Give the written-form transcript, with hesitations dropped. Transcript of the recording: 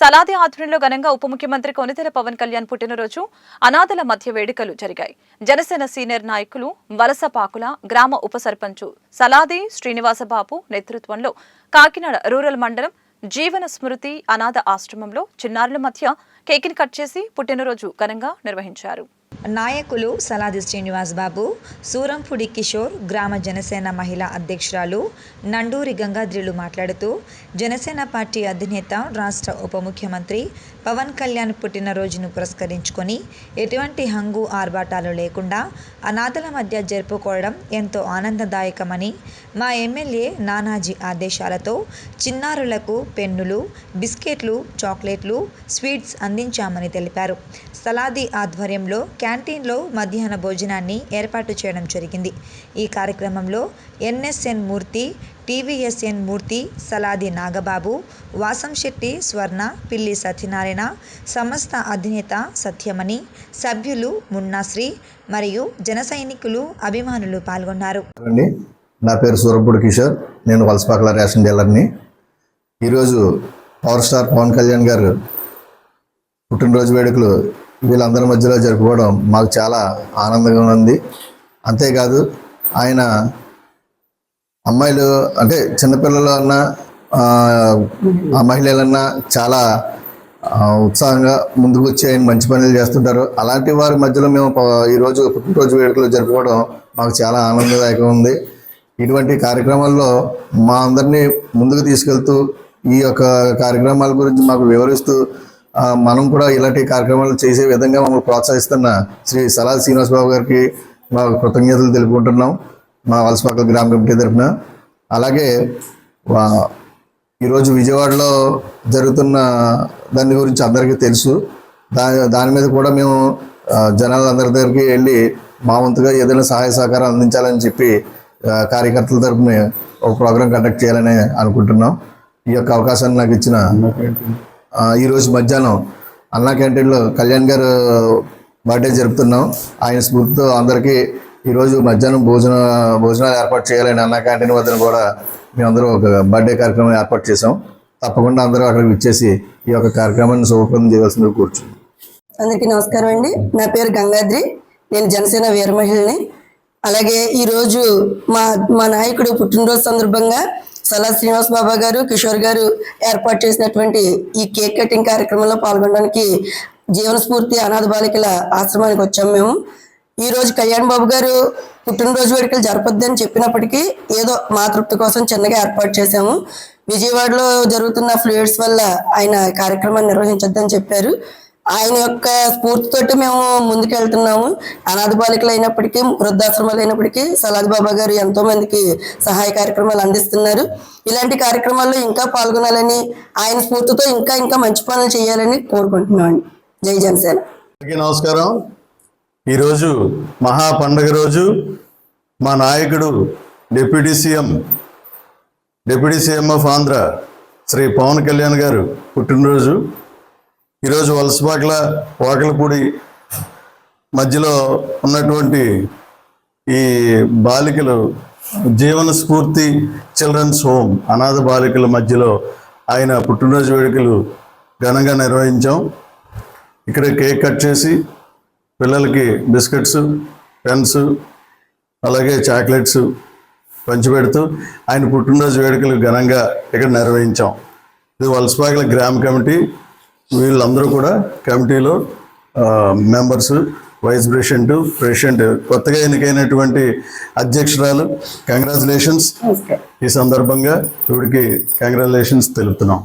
సలాది ఆధ్వర్యంలో ఘనంగా ఉప ముఖ్యమంత్రి కొనిదెల పవన్ కళ్యాణ్ పుట్టినరోజు అనాథల మధ్య వేడుకలు జరిగాయి. జనసేన సీనియర్ నాయకులు వలసపాకుల గ్రామ ఉప సర్పంచ్ సలాది శ్రీనివాసబాబు నేతృత్వంలో కాకినాడ రూరల్ మండలం జీవన స్మృతి అనాథ ఆశ్రమంలో చిన్నారుల మధ్య కేక్ని కట్ చేసి పుట్టినరోజు ఘనంగా నిర్వహించారు. నాయకులు సలాది శ్రీనివాస్ బాబు, సూరంపుడి కిషోర్, గ్రామ జనసేన మహిళా అధ్యక్షురాలు నండూరి గంగాద్రిలు మాట్లాడుతూ జనసేన పార్టీ అధినేత రాష్ట్ర ఉప ముఖ్యమంత్రి పవన్ కళ్యాణ్ పుట్టినరోజును పురస్కరించుకొని ఎటువంటి హంగు ఆర్భాటాలు లేకుండా అనాథల మధ్య జరుపుకోవడం ఎంతో ఆనందదాయకమని, మా ఎమ్మెల్యే నానాజీ ఆదేశాలతో చిన్నారులకు పెన్నులు, బిస్కెట్లు, చాక్లెట్లు, స్వీట్స్ అందించామని తెలిపారు. సలాది ఆధ్వర్యంలో క్యాంటీన్లో మధ్యాహ్న భోజనాన్ని ఏర్పాటు చేయడం జరిగింది. ఈ కార్యక్రమంలో ఎన్ఎస్ఎన్ మూర్తి, టీవీఎస్ఎన్ మూర్తి, సలాది నాగబాబు, వాసంశెట్టి స్వర్ణ, పిల్లి సత్యనారాయణ, సమస్త అధినేత సత్యమణి, సభ్యులు మున్నాశ్రీ మరియు జన సైనికులు, అభిమానులు పాల్గొన్నారు. నా పేరు సూరంపుడి కిషోర్, నేను వలసపాకుల రేషన్ డీలర్ని. ఈరోజు పవర్ స్టార్ పవన్ కళ్యాణ్ గారు పుట్టినరోజు వేడుకలు వీళ్ళందరి మధ్యలో జరుపుకోవడం మాకు చాలా ఆనందంగా ఉంది. అంతేకాదు ఆయన అమ్మాయిలు అంటే చిన్నపిల్లలు అన్నా మహిళలన్నా చాలా ఉత్సాహంగా ముందుకు వచ్చి ఆయన మంచి పనులు చేస్తుంటారు. అలాంటి వారి మధ్యలో మేము ఈరోజు పుట్టినరోజు వేడుకలు జరుపుకోవడం మాకు చాలా ఆనందదాయకంగా ఉంది. ఇటువంటి కార్యక్రమాల్లో మా అందరినీ ముందుకు తీసుకెళ్తూ ఈ యొక్క కార్యక్రమాల గురించి మాకు వివరిస్తూ మనం కూడా ఇలాంటి కార్యక్రమాలు చేసే విధంగా మమ్మల్ని ప్రోత్సహిస్తున్న శ్రీ సలాది శ్రీనివాసబాబు గారికి మా కృతజ్ఞతలు తెలుపుకుంటున్నాం మా వలసపాకుల గ్రామ కమిటీ తరఫున. అలాగే ఈరోజు విజయవాడలో జరుగుతున్న దాని గురించి అందరికీ తెలుసు. దాని మీద కూడా మేము జనాలందరి దగ్గరికి వెళ్ళి మా వంతుగా ఏదైనా సహాయ సహకారం అందించాలని చెప్పి కార్యకర్తల తరఫున ఒక ప్రోగ్రాం కండక్ట్ చేయాలని అనుకుంటున్నాం. ఈ యొక్క అవకాశాన్ని నాకు ఇచ్చిన ఈరోజు మధ్యాహ్నం అన్నా క్యాంటీన్లో కళ్యాణ్ గారు బర్త్డే జరుపుతున్నాం. ఆయన స్ఫూర్తితో అందరికీ ఈరోజు మధ్యాహ్నం భోజనాలు ఏర్పాటు చేయాలని అన్నా క్యాంటీన్ వద్ద కూడా మేమందరూ ఒక బర్త్డే కార్యక్రమం ఏర్పాటు చేసాం. తప్పకుండా అందరూ అక్కడికి ఇచ్చేసి ఈ యొక్క కార్యక్రమాన్ని శుభప్రదం చేయవలసిందిగా కూర్చున్నాం. అందరికీ నమస్కారం అండి. నా పేరు గంగాద్రి, నేను జనసేన వీర మహిళని. అలాగే ఈరోజు మా నాయకుడు పుట్టినరోజు సందర్భంగా సలాది శ్రీనివాస్ బాబా గారు, కిషోర్ గారు ఏర్పాటు చేసినటువంటి ఈ కేక్ కటింగ్ కార్యక్రమంలో పాల్గొనడానికి జీవన స్ఫూర్తి అనాథ బాలికల ఆశ్రమానికి వచ్చాము మేము. ఈరోజు కళ్యాణ్ బాబు గారు పుట్టినరోజు వేడుకలు జరపొద్దని చెప్పినప్పటికీ ఏదో మా తృప్తి కోసం చిన్నగా ఏర్పాటు చేశాము. విజయవాడలో జరుగుతున్న ఫ్లూయిడ్స్ వల్ల ఆయన కార్యక్రమాన్ని నిర్వహించొద్దని చెప్పారు. ఆయన యొక్క స్ఫూర్తితోటి మేము ముందుకు వెళ్తున్నాము. అనాథ బాలికలు అయినప్పటికీ, వృద్ధాశ్రమాలు అయినప్పటికీ సలాది బాబా గారు ఎంతో మందికి సహాయ కార్యక్రమాలు అందిస్తున్నారు. ఇలాంటి కార్యక్రమాల్లో ఇంకా పాల్గొనాలని, ఆయన స్ఫూర్తితో ఇంకా మంచి పనులు చేయాలని కోరుకుంటున్నాను. జై జనసేన. నమస్కారం. ఈరోజు మహా పండుగ రోజు మా నాయకుడు deputy CM of Andhra Shri Pawan Kalyan గారు పుట్టినరోజు. ఈరోజు వలసపాకుల వాకలపూడి మధ్యలో ఉన్నటువంటి ఈ బాలికలు జీవన స్ఫూర్తి చిల్డ్రన్స్ హోమ్ అనాథ బాలికల మధ్యలో ఆయన పుట్టినరోజు వేడుకలు ఘనంగా నిర్వహించాం. ఇక్కడ కేక్ కట్ చేసి పిల్లలకి బిస్కెట్స్, పెన్స్, అలాగే చాక్లెట్స్ పంచిపెడుతూ ఆయన పుట్టినరోజు వేడుకలు ఘనంగా ఇక్కడ నిర్వహించాం. ఇది వలసపాకుల గ్రామ కమిటీ, వీళ్ళందరూ కూడా కమిటీలో మెంబర్స్, వైస్ ప్రెసిడెంట్, కొత్తగా ఎన్నికైనటువంటి అధ్యక్షురాలు. కంగ్రాచులేషన్స్. ఈ సందర్భంగా వీడికి కంగ్రాచులేషన్స్ తెలుపుతున్నాం.